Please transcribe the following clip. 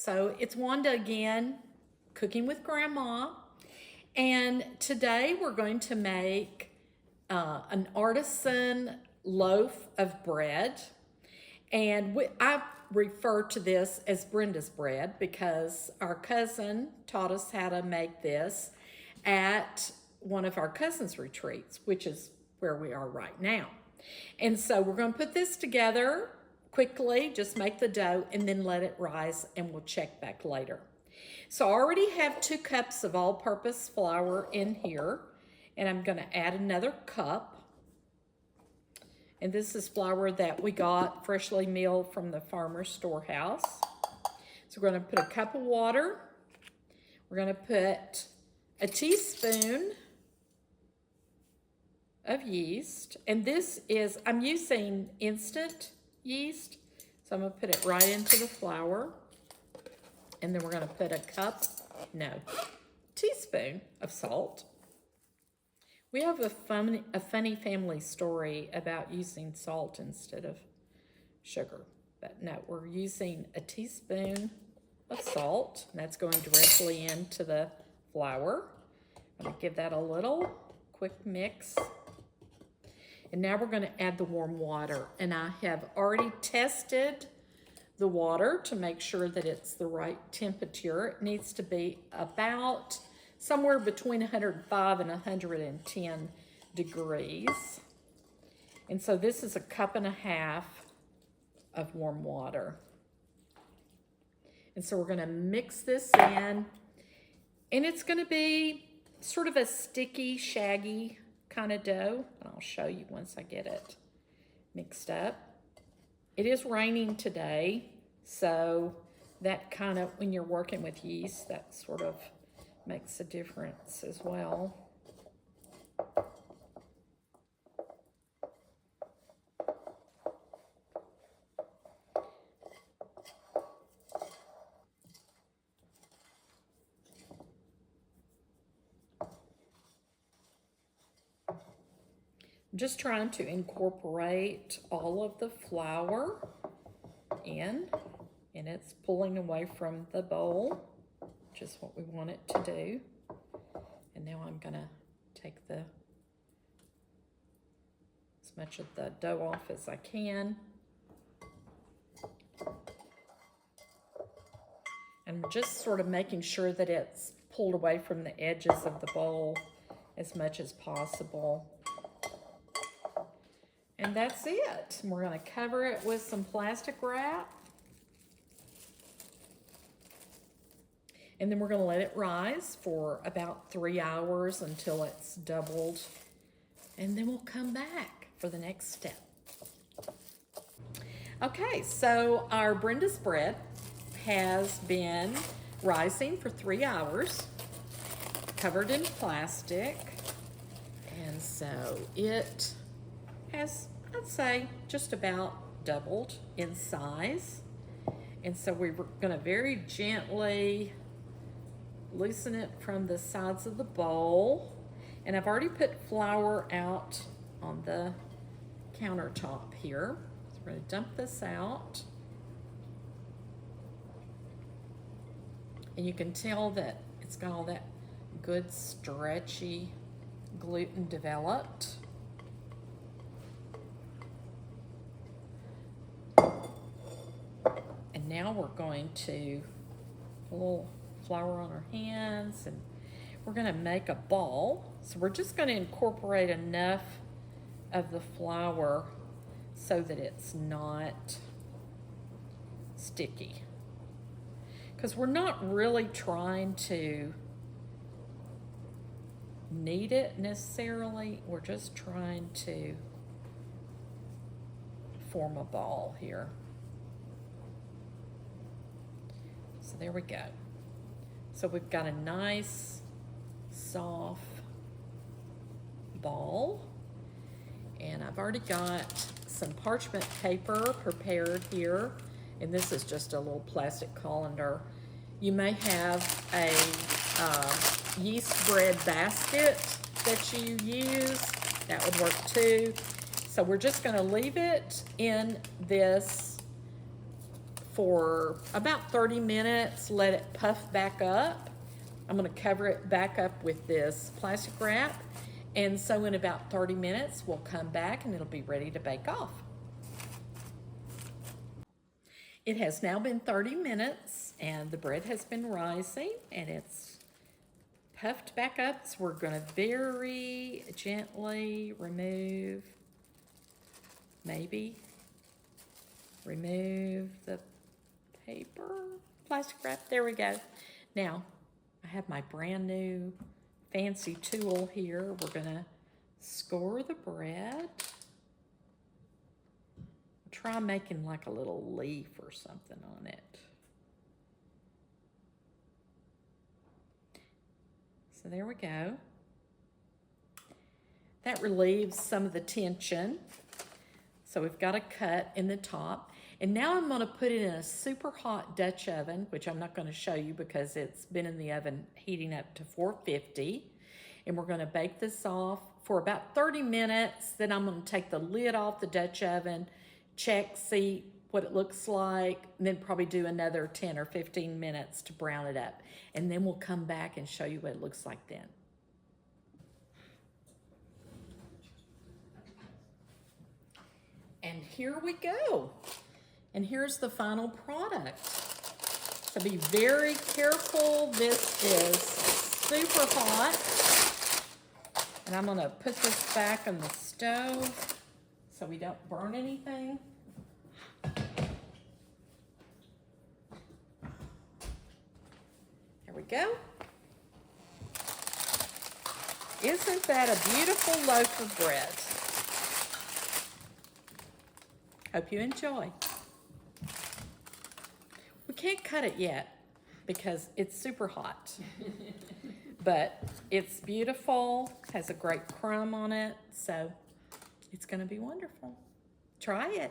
So it's Wanda again, cooking with Grandma. And today we're going to make an artisan loaf of bread. And I refer to this as Brenda's bread because our cousin taught us how to make this at one of our cousins' retreats, which is where we are right now. And so we're going to put this together quickly, just make the dough and then let it rise, and we'll check back later. So I already have 2 cups of all-purpose flour in here, and I'm going to add another cup. And this is flour that we got freshly milled from the farmer's storehouse. So we're going to put a cup of water. We're going to put a teaspoon of yeast, and this is, I'm using instant yeast, so I'm going to put it right into the flour, and then we're going to put a teaspoon of salt. We have a funny family story about using salt instead of sugar, but no, we're using a teaspoon of salt, and that's going directly into the flour. I'm going to give that a little quick mix. And now we're going to add the warm water. And I have already tested the water to make sure that it's the right temperature. It needs to be about somewhere between 105 and 110 degrees. And so this is a cup and a half of warm water. And so we're going to mix this in. And it's going to be sort of a sticky, shaggy kind of dough, and I'll show you once I get it mixed up. It is raining today, so that kind of, when you're working with yeast, that sort of makes a difference as well. I'm just trying to incorporate all of the flour in, and it's pulling away from the bowl, which is what we want it to do. And now I'm gonna take as much of the dough off as I can. And just sort of making sure that it's pulled away from the edges of the bowl as much as possible. And that's it. We're going to cover it with some plastic wrap. And then we're going to let it rise for about 3 hours until it's doubled. And then we'll come back for the next step. Okay, so our Brenda's bread has been rising for 3 hours, covered in plastic. And so it has, I'd say, just about doubled in size. And so we're going to very gently loosen it from the sides of the bowl. And I've already put flour out on the countertop here. So we're going to dump this out. And you can tell that it's got all that good stretchy gluten developed. Now we're going to put a little flour on our hands, and we're going to make a ball. So we're just going to incorporate enough of the flour so that it's not sticky. Because we're not really trying to knead it necessarily. We're just trying to form a ball here. So there we go. So we've got a nice, soft ball. And I've already got some parchment paper prepared here. And this is just a little plastic colander. You may have a yeast bread basket that you use. That would work too. So we're just going to leave it in this for about 30 minutes, let it puff back up. I'm gonna cover it back up with this plastic wrap. And so in about 30 minutes, we'll come back and it'll be ready to bake off. It has now been 30 minutes and the bread has been rising and it's puffed back up. So we're gonna very gently remove the plastic wrap. There we go. Now, I have my brand new fancy tool here. We're gonna score the bread. Try making like a little leaf or something on it. So there we go. That relieves some of the tension. So we've got a cut in the top. And now I'm gonna put it in a super hot Dutch oven, which I'm not gonna show you because it's been in the oven heating up to 450. And we're gonna bake this off for about 30 minutes. Then I'm gonna take the lid off the Dutch oven, check, see what it looks like, and then probably do another 10 or 15 minutes to brown it up. And then we'll come back and show you what it looks like then. And here we go. And here's the final product. So be very careful. This is super hot. And I'm gonna put this back on the stove so we don't burn anything. There we go. Isn't that a beautiful loaf of bread? Hope you enjoy. We can't cut it yet because it's super hot. But it's beautiful, has a great crumb on it, so it's gonna be wonderful. Try it.